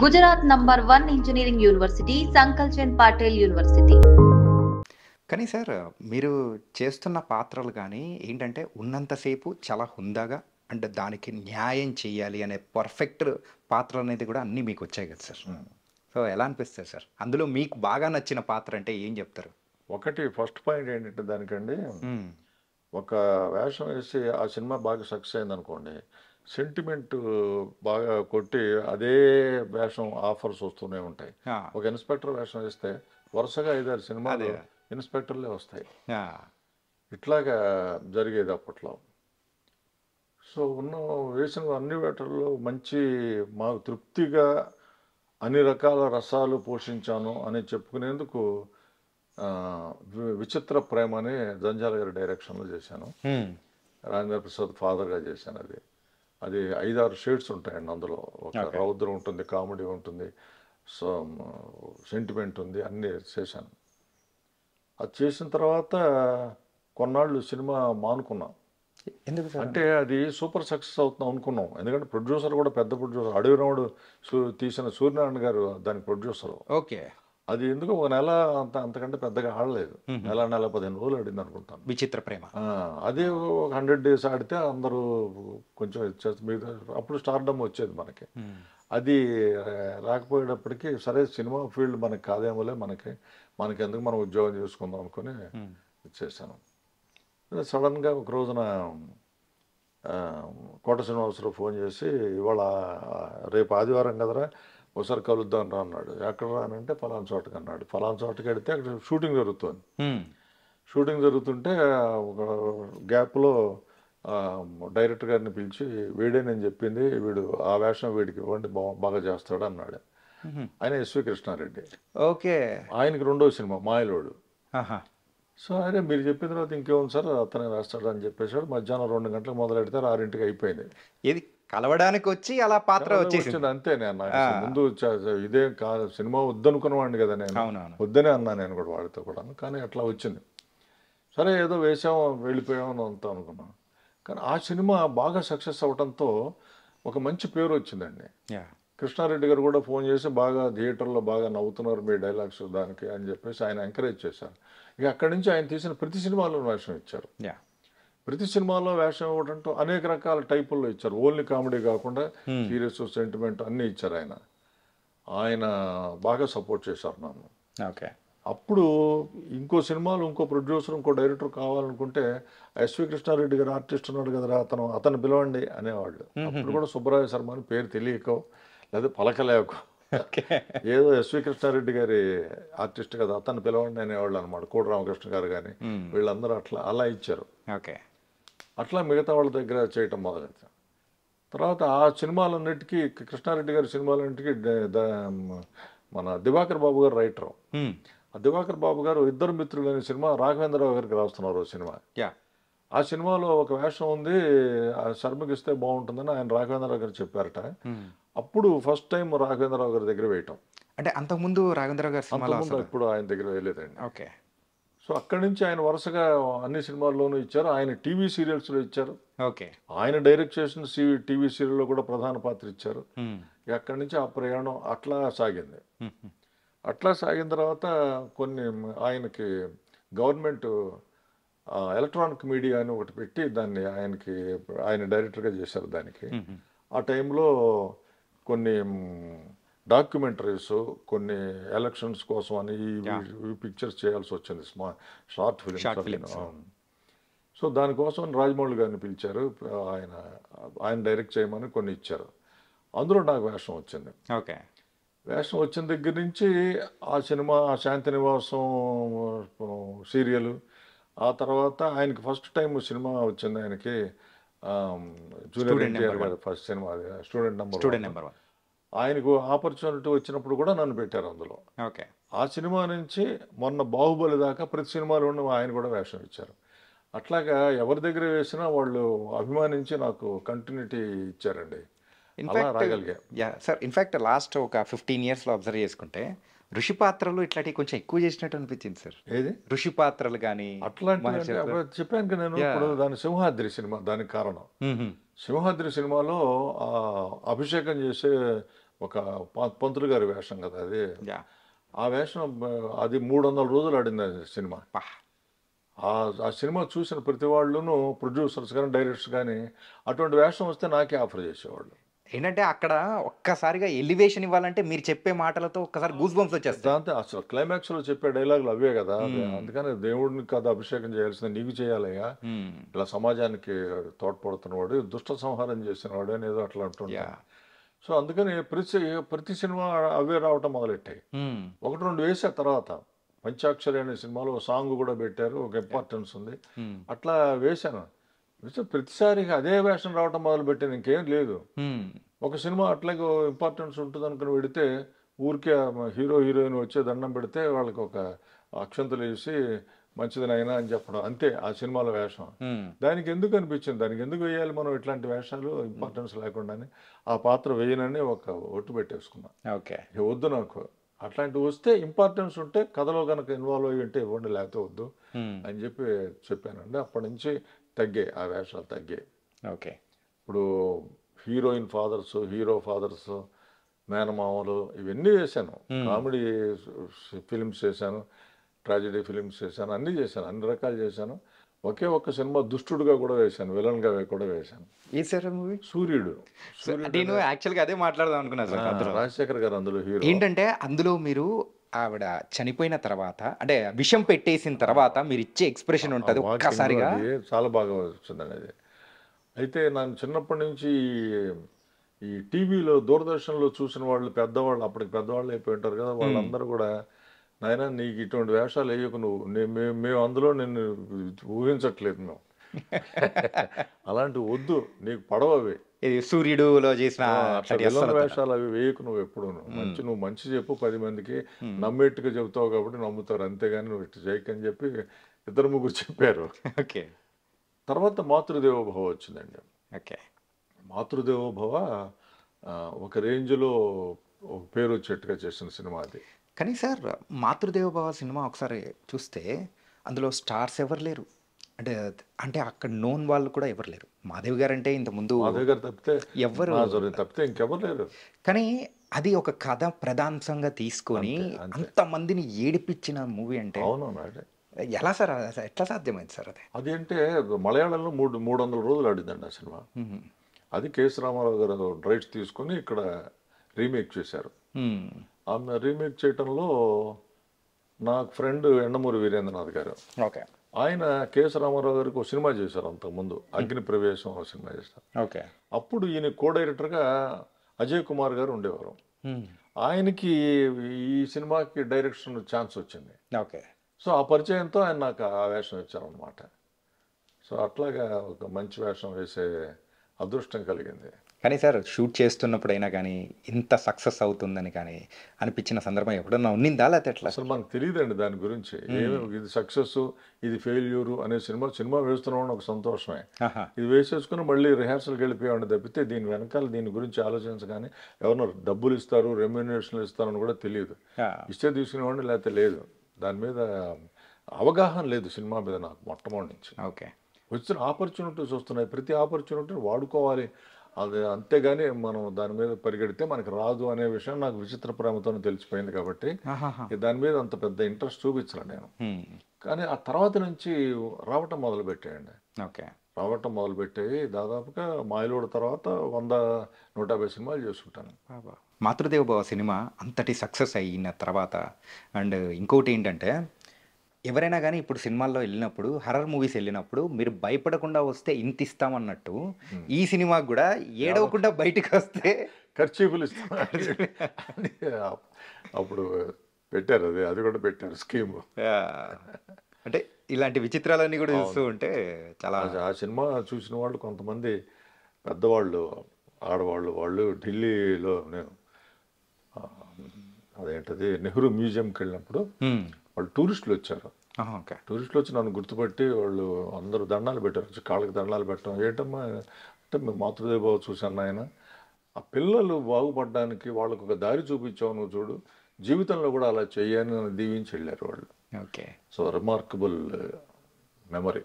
Gujarat number 1 engineering university Sankalchand Patil university. కానీ sir మీరు చేస్తున్న పాత్రలు గానీ ఏంటంటే ఉన్నంతసేపు చాలా హుందాగా అంటే దానికి న్యాయం చేయాలి అనే పర్ఫెక్ట్ పాత్రలనేది కూడా అన్నీ మీకొచ్చాయి కదా సార్. సో ఎలా అనిపిస్తది సార్? అందులో మీకు బాగా నచ్చిన పాత్ర అంటే ఏం చెప్తారు? ఒకటి ఫస్ట్ పాయింట్ ఏంటంటే దానికండి, హ్మ్. ఒక వేషం వేసి ఆ సినిమా బాగా సక్సెస్ అయిందనుకోండి, సెంటిమెంట్ బాగా కొట్టి అదే వేషం ఆఫర్స్ వస్తూనే ఉంటాయి. ఆ! ఒక ఇన్స్పెక్టర్ వేషం వేస్తే వరుసగా 5-6 సినిమాలు అదే. ఇన్స్పెక్టర్లే వస్తాయి. ఆ! ఇట్లాగా జరిగేది అప్పట్లో. సో వేసిన అన్ని వేటల్లో మంచి మాకు తృప్తిగా అన్ని రకాల రసాలు పోషించాను అని చెప్పుకునేందుకు విచిత్ర ప్రేమ అని జంజాల గారి డైరెక్షన్లో చేశాను. హ్మ్. రాజేంద్ర ప్రసాద్ ఫాదర్గా చేశాను. అది 5-6 షేడ్స్ ఉంటాయండి అందులో. ఒక ఓకే. రౌద్రం ఉంటుంది, కామెడీ ఉంటుంది, సో సెంటిమెంట్ ఉంది, అన్నీ చేశాను. అది చేసిన తర్వాత కొన్నాళ్ళు సినిమా మానుకున్నాం. ఎందుకు సార్? అంటే అది సూపర్ సక్సెస్ అవుతుందాం అనుకున్నాం. ఎందుకంటే ప్రొడ్యూసర్ కూడా పెద్ద ప్రొడ్యూసర్, అడవి రాముడు తీసిన సూర్యనారాయణ గారు దాని ప్రొడ్యూసర్. ఓకే. అది ఎందుకు ఒక నెల అంతకంటే పెద్దగా ఆడలేదు. నెల 15 రోజులు ఆడింది అనుకుంటాను. విచిత్ర ప్రేమ. అదే ఒక 100 days ఆడితే అందరూ కొంచెం మిగతా అప్పుడు స్టార్డమ్ వచ్చేది మనకి. అది రాకపోయేటప్పటికి సరే సినిమా ఫీల్డ్ మనకి కాదేమోలే, మనకెందుకు మనం ఉద్యోగం చేసుకుందాం అనుకుని చేశాను. సడన్గా ఒక రోజున కోట శ్రీనివాసరావు ఫోన్ చేసి, ఇవాళ రేపు ఆదివారం కదరా ఒకసారి కలుద్దాం రా అన్నాడు. ఎక్కడ రానంటే ఫలానా చోటకి అన్నాడు. ఫలానా చోటకి వెళితే అక్కడ షూటింగ్ జరుగుతుంది. షూటింగ్ జరుగుతుంటే ఒక గ్యాప్లో డైరెక్టర్ గారిని పిలిచి, వీడే నేను చెప్పింది, వీడు ఆ వేషం వీడికి ఇవ్వండి, బాగా చేస్తాడు అన్నాడు. ఆయన ఎస్వి కృష్ణారెడ్డి. ఓకే. ఆయనకి రెండో సినిమా మాయలోడు. ఆహా! సో అరే మీరు చెప్పిన తర్వాత ఇంకేముంది సార్, అతనే వేస్తాడు అని చెప్పేసాడు. మధ్యాహ్నం 2 గంటలకు మొదలు పెడితే 6ంటికి అయిపోయింది. ఏది కలవడానికి వచ్చి అలా పాత్ర వచ్చేసింది. అంతే. నేను నాకు ముందు ఇదే కాదు, సినిమా వద్దనుకున్నవాడిని కదా నేను. అవునవును. వద్దనే అన్నా నేను కూడా వాడితో కూడా. కానీ అట్లా వచ్చింది. సరే ఏదో వేసాము, వెళ్ళిపోయామని అంతా అనుకున్నాం. కానీ ఆ సినిమా బాగా సక్సెస్ అవడంతో ఒక మంచి పేరు వచ్చిందండి. కృష్ణారెడ్డి గారు కూడా ఫోన్ చేసి, బాగా థియేటర్లో బాగా నవ్వుతున్నారు మీ డైలాగ్స్ దానికి అని చెప్పేసి ఆయన ఎంకరేజ్ చేశారు. ఇక అక్కడి నుంచి ఆయన తీసిన ప్రతి సినిమాలో వేషం ఇచ్చారు. ప్రతి సినిమాలో వేషం ఇవ్వడంతో అనేక రకాల టైపుల్లో ఇచ్చారు. ఓన్లీ కామెడీ కాకుండా సీరియస్, సెంటిమెంట్ అన్నీ ఇచ్చారు ఆయన. ఆయన బాగా సపోర్ట్ చేశారు నన్ను. ఓకే. అప్పుడు ఇంకో సినిమాలు ఇంకో ప్రొడ్యూసర్, ఇంకో డైరెక్టర్ కావాలనుకుంటే ఎస్వి కృష్ణారెడ్డి గారు ఆర్టిస్ట్ ఉన్నాడు కదరా, అతను పిలవండి అనేవాళ్ళు. అప్పుడు కూడా సుబ్బరాయ శర్మ అని పేరు తెలియకో లేదా పలకలేకో, ఏదో ఎస్వి కృష్ణారెడ్డి గారి ఆర్టిస్ట్ కదా అతను పిలవండి అనేవాళ్ళు అనమాట. కోడి రామకృష్ణ గారు కానీ వీళ్ళందరూ అలా ఇచ్చారు. ఓకే. అట్లా మిగతా వాళ్ళ దగ్గర చేయటం మొదలెట్టాను. తర్వాత ఆ సినిమాలన్నిటికీ, కృష్ణారెడ్డి గారి సినిమాలన్నిటికీ మన దివాకర్ బాబు గారు రైటరు. ఆ దివాకర్ బాబు గారు ఇద్దరు మిత్రులు అనే సినిమా రాఘవేంద్రరావు గారికి రాస్తున్నారు సినిమా. ఆ సినిమాలో ఒక వేషం ఉంది, ఆ శర్మకి ఇస్తే బాగుంటుందని ఆయన రాఘవేంద్రరావు గారు చెప్పారట. అప్పుడు ఫస్ట్ టైం రాఘవేంద్రరావు గారి దగ్గర వేయటం. అంటే అంతకుముందు రాఘవేంద్రరావు గారి సినిమాలో ఇప్పుడు ఆయన దగ్గర వేయలేదండి. ఓకే. సో అక్కడి నుంచి ఆయన వరుసగా అన్ని సినిమాల్లోనూ ఇచ్చారు. ఆయన టీవీ సీరియల్స్లో ఇచ్చారు. ఓకే. ఆయన డైరెక్ట్ చేసిన టీవీ సీరియల్లో కూడా ప్రధాన పాత్ర ఇచ్చారు. అక్కడి నుంచి ఆ ప్రయాణం అట్లా సాగింది. అట్లా సాగిన తర్వాత కొన్ని ఆయనకి గవర్నమెంట్ ఎలక్ట్రానిక్ మీడియా అని ఒకటి పెట్టి దాన్ని ఆయన డైరెక్టర్గా చేశారు దానికి. ఆ టైంలో కొన్ని డాక్యుమెంటరీస్, కొన్ని ఎలక్షన్స్ కోసం అని ఈ పిక్చర్స్ చేయాల్సి వచ్చింది, షార్ట్ ఫిలిమ్స్. సో దానికోసం రాజమౌళి గారిని పిలిచారు. ఆయన డైరెక్ట్ చేయమని కొన్ని ఇచ్చారు. అందులో నాకు వేషం వచ్చింది. ఓకే. వేషం వచ్చిన దగ్గర నుంచి ఆ సినిమా, ఆ శాంతి నివాసం సీరియల్, ఆ తర్వాత ఆయనకి ఫస్ట్ టైం సినిమా వచ్చింది ఆయనకి జూనియర్ ఎన్టీఆర్ గారి ఫస్ట్ సినిమా స్టూడెంట్ నెంబర్ 1. ఆయనకు ఆపర్చునిటీ వచ్చినప్పుడు కూడా నన్ను పెట్టారు అందులో. ఓకే. ఆ సినిమా నుంచి మొన్న బాహుబలి దాకా ప్రతి సినిమాలోనూ ఆయన కూడా వేషం ఇచ్చారు. అట్లాగా ఎవరి దగ్గర వేసినా వాళ్ళు అభిమానించి నాకు కంటిన్యూటీ ఇచ్చారండి. సార్ ఇన్ఫ్యాక్ట్ లాస్ట్ ఒక 15 yearsలో అబ్జర్వ్ చేసుకుంటే ఋషి పాత్రలు ఇట్లాంటివి కొంచెం ఎక్కువ చేసినట్టు అనిపించింది సార్. ఏది ఋషి పాత్రలు కానీ అట్లాంటి చెప్పాను కదా నేను. ఇప్పుడు దాని సింహాద్రి సినిమా దానికి కారణం. సింహాద్రి సినిమాలో అభిషేకం చేసే ఒక పంతులు గారి వేషం కదా అది. యా ఆ వేషం అది 300 రోజులు ఆడింది ఆ సినిమా. పా ఆ సినిమా చూసిన ప్రతి వాళ్ళును ప్రొడ్యూసర్స్ కానీ డైరెక్టర్స్ కానీ అటువంటి వేషం వస్తే నాకే ఆఫర్ చేసేవాళ్ళు. ఏంటంటే అక్కడ ఒక్కసారిగా ఎలివేషన్ ఇవ్వాలంటే మీరు చెప్పే మాటలతో ఒక్కసారి గూస్ బంప్స్ వచ్చేస్తాయి. దాంతో అసలు క్లైమాక్స్లో చెప్పే డైలాగులు అవే కదా. మ్మ్. అందుకని దేవుడిని కదా అభిషేకం చేయాల్సింది నీకు చేయాలయ్యా, మ్మ్. ఇలా సమాజానికి తోడ్పడుతున్నవాడు, దుష్ట సంహారం చేసినవాడు అనేది అట్లా యా అంటుంటాను. సో అందుకని ప్రతి సినిమా అవే రావటం మొదలెట్టాయి. మ్మ్. ఒకటి రెండు వేసా తర్వాత పంచాక్షరి అనే సినిమాలో సాంగ్ కూడా పెట్టారు, ఒక ఇంపార్టెన్స్ ఉంది. మ్మ్. అట్లా వేశాను. వేస్తే ప్రతిసారి అదే వేషం రావటం మొదలుపెట్టాను, ఇంకేం లేదు. మ్మ్. ఒక సినిమా అట్లాగే ఇంపార్టెన్స్ ఉంటుంది అనుకుని పెడితే ఊరికే హీరో హీరోయిన్ వచ్చే దండం పెడితే వాళ్ళకి ఒక అక్షంతలు వేసి మంచిది నాయనా అని చెప్పడం, అంతే ఆ సినిమాలో వేషం. మ్మ్. దానికి ఎందుకు అనిపించింది, దానికి ఎందుకు వేయాలి మనం ఇట్లాంటి వేషాలు ఇంపార్టెన్స్ లేకుండానే, ఆ పాత్ర వేయనని ఒక ఒట్టు పెట్టేసుకున్నా. ఓకే ఇక వద్దు నాకు అట్లాంటివి వస్తే, ఇంపార్టెన్స్ ఉంటే కథలో కనుక ఇన్వాల్వ్ అయ్యి ఉంటే ఇవ్వండి, లేకపోతే వద్దు మ్మ్. అని చెప్పానండి. అప్పటి నుంచి తగ్గాయి ఆ వేషాలు, తగ్గాయి. ఓకే ఇప్పుడు హీరోయిన్ ఫాదర్స్, హీరో ఫాదర్స్, మేనమామలు ఇవన్నీ చేశాను. కామెడీ ఫిలిమ్స్ చేశాను, ట్రాజెడీ ఫిలిమ్స్ చేశాను, అన్నీ చేశాను, అన్ని రకాలు చేశాను. ఒకే ఒక్క సినిమా దుష్టుడుగా కూడా వేశాను, విలన్గా కూడా వేశాను. ఏ సార్ మూవీ? సూర్యుడు. నేను యాక్చువల్గా అదే మాట్లాడదాం అనుకున్నాను సార్ అందులో. రాజశేఖర్ గారు అందులో హీరో. ఏంటంటే అందులో మీరు ఆవిడ చనిపోయిన తర్వాత అంటే విషం పెట్టేసిన తర్వాత మీరు ఇచ్చే ఎక్స్ప్రెషన్ ఉంటుంది ఒక్కసారిగా. అది చాలా బాగా వచ్చిందండి అది. అయితే ನಾನು చిన్నప్పటి నుంచి ఈ టీవీలో దూరదర్శన్లో చూసిన వాళ్ళు పెద్దవాళ్ళు, అప్పటికి పెద్దవాళ్ళు అయిపోయి ఉంటారు కదా, వాళ్ళందరూ కూడా నాయన నీకు ఇటువంటి వేషాలు వేయకు నువ్వు, మేము అందులో నిన్ను ఊహించట్లేదు మేము, అలాంటి వద్దు, నీకు పడవవి, ఇది సూర్యుడులో చేసిన అట్లా విలన్ వేషాలు అవి వేయకు నువ్వు ఎప్పుడు, నువ్వు మంచి చెప్పు 10 మందికి, నమ్మేట్టుగా చెబుతావు కాబట్టి నమ్ముతారు, అంతేగాని నువ్వు ఇట్లా చేయకని చెప్పి 2-3 చెప్పారు. ఓకే తర్వాత మాతృదేవోభవ వచ్చిందండి. ఓకే మాతృదేవోభవ ఒక రేంజ్లో ఒక పేరు వచ్చేట్టుగా చేసిన సినిమా అది. కానీ సార్ మాతృదేవోభవ సినిమా ఒకసారి చూస్తే అందులో స్టార్స్ ఎవరు లేరు, అంటే అంటే అక్కడ నోన్ వాళ్ళు కూడా ఎవరు లేరు. మాధవ్ గారు అంటే ఇంతకుముందు మాధవ్ గారు తప్పితే ఎవరు తప్పితే ఇంకెవరు లేరు. కానీ అది ఒక కథ ప్రధానంగా తీసుకొని అంతమందిని ఏడిపించిన మూవీ అంటే అవునవును. ఎలా సార్, ఎట్లా సాధ్యమైంది సార్ అది? అదేంటే మలయాళంలో 300 రోజులు ఆడిందండి ఆ సినిమా. అది కేఎస్ రామారావు గారు రైట్స్ తీసుకొని ఇక్కడ రీమేక్ చేశారు. ఆమె రీమేక్ చేయటంలో నాకు ఫ్రెండ్ ఎండమూరి వీరేంద్రనాథ్ గారు, ఓకే, ఆయన కేఎస్ రామారావు గారికి ఒక సినిమా చేశారు అంతకుముందు, అగ్ని ప్రవేశం ఒక సినిమా చేశారు. ఓకే, అప్పుడు ఈయన కో డైరెక్టర్గా అజయ్ కుమార్ గారు ఉండేవారు. ఆయనకి ఈ సినిమాకి డైరెక్షన్ ఛాన్స్ వచ్చింది. ఓకే, సో ఆ పరిచయంతో ఆయన నాకు ఆ వేషం ఇచ్చారనమాట. సో అట్లాగా ఒక మంచి వేషం వేసే అదృష్టం కలిగింది. కానీ సార్ షూట్ చేస్తున్నప్పుడైనా కానీ ఇంత సక్సెస్ అవుతుందని కానీ అనిపించిన సందర్భం ఎప్పుడన్నా ఉన్నిందా లేకపోతే ఎట్లా? అసలు మనకు తెలియదండి దాని గురించి, ఇది సక్సెస్ ఇది ఫెయిల్యూరు అనే సినిమా వేస్తున్నామని ఒక సంతోషమే. ఇది వేసేసుకుని మళ్ళీ రిహార్సల్కి వెళ్ళిపోయామని తప్పితే దీని వెనకాల దీని గురించి ఆలోచించగానే ఎవరన్నా డబ్బులు ఇస్తారు, రెమ్యూనరేషన్లు ఇస్తారని కూడా తెలియదు. ఇస్తే తీసుకునేవాడిని, లేకపోతే లేదు. దాని మీద అవగాహన లేదు సినిమా మీద నాకు మొట్టమొదటి నుంచి. ఓకే, వచ్చిన ఆపర్చునిటీస్ వస్తున్నాయి, ప్రతి ఆపర్చునిటీని వాడుకోవాలి, అది అంతేగాని మనం దాని మీద పరిగెడితే మనకు రాదు అనే విషయం నాకు విచిత్ర ప్రేమతోనే తెలిసిపోయింది. కాబట్టి దాని మీద అంత పెద్ద ఇంట్రెస్ట్ చూపించలే నేను. కానీ ఆ తర్వాత నుంచి రావటం మొదలుపెట్టాయండి. ఓకే, రావటం మొదలుపెట్టాయి. దాదాపుగా మాయలోడు తర్వాత 100-150 సినిమాలు చేసుకుంటాను. మాతృదేవోభవ సినిమా అంతటి సక్సెస్ అయిన తర్వాత అండ్ ఇంకోటి ఏంటంటే ఎవరైనా కానీ ఇప్పుడు సినిమాల్లో వెళ్ళినప్పుడు హర్రర్ మూవీస్ వెళ్ళినప్పుడు మీరు భయపడకుండా వస్తే ఇంత ఇస్తామన్నట్టు ఈ సినిమాకి కూడా ఏడవకుండా బయటకు వస్తే ఖర్చీపులు ఇస్తాం అప్పుడు పెట్టారు. అది కూడా పెట్టారు స్కీము. అంటే ఇలాంటి విచిత్రాలన్నీ కూడా చూస్తూ ఉంటే చాలా. ఆ సినిమా చూసిన వాళ్ళు కొంతమంది పెద్దవాళ్ళు, ఆడవాళ్ళు, వాళ్ళు ఢిల్లీలో నేను అదేంటది నెహ్రూ మ్యూజియంకి వెళ్ళినప్పుడు వాళ్ళు టూరిస్టులు వచ్చారు. టూరిస్టులు వచ్చి నన్ను గుర్తుపట్టి వాళ్ళు అందరూ దండాలు పెట్టారు, వచ్చి కాళ్ళకి దండాలు పెట్టడం. ఏంటమ్మా అంటే మేము మాతృదేవోభవ చూశాను ఆయన, ఆ పిల్లలు బాగుపడడానికి వాళ్ళకు ఒక దారి చూపించావు నువ్వు చూడు, జీవితంలో కూడా అలా చెయ్యని దీవించి వెళ్ళారు వాళ్ళు. Okay, so remarkable memory.